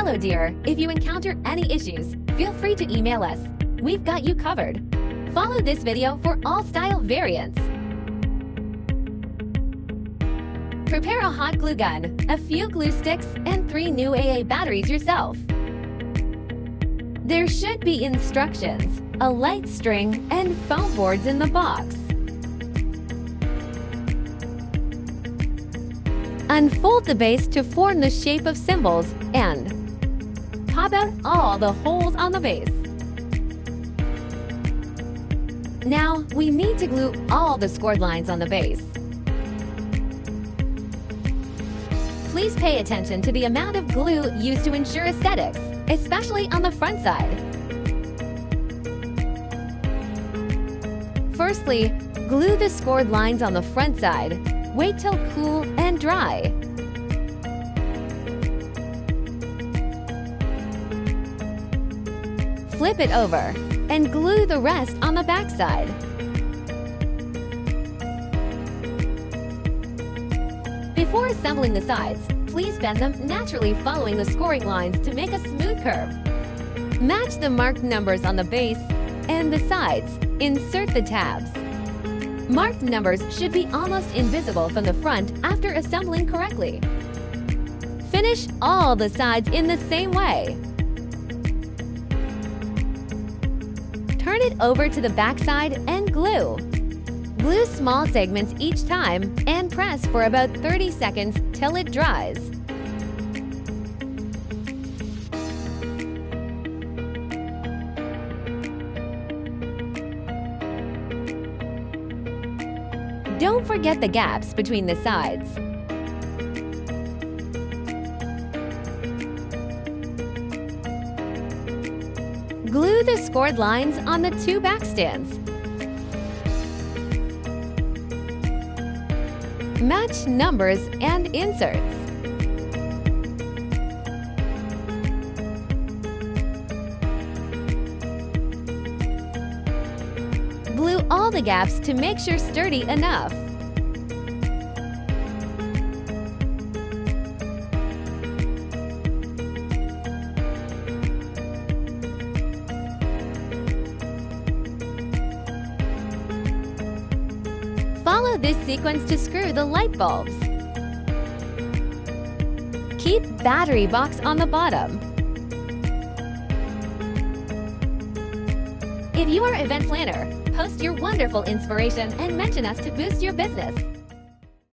Hello dear, if you encounter any issues, feel free to email us. We've got you covered. Follow this video for all style variants. Prepare a hot glue gun, a few glue sticks, and 3 new AA batteries yourself. There should be instructions, a light string, and foam boards in the box. Unfold the base to form the shape of symbols and pop out all the holes on the base. Now, we need to glue all the scored lines on the base. Please pay attention to the amount of glue used to ensure aesthetics, especially on the front side. Firstly, glue the scored lines on the front side. Wait till cool and dry. Flip it over and glue the rest on the back side. Before assembling the sides, please bend them naturally following the scoring lines to make a smooth curve. Match the marked numbers on the base and the sides. Insert the tabs. Marked numbers should be almost invisible from the front after assembling correctly. Finish all the sides in the same way. Turn it over to the back side and glue. Glue small segments each time and press for about 30 seconds till it dries. Don't forget the gaps between the sides. Glue the scored lines on the 2 back stands. Match numbers and inserts. Glue all the gaps to make sure sturdy enough. Follow this sequence to screw the light bulbs. Keep battery box on the bottom. If you are an event planner, post your wonderful inspiration and mention us to boost your business.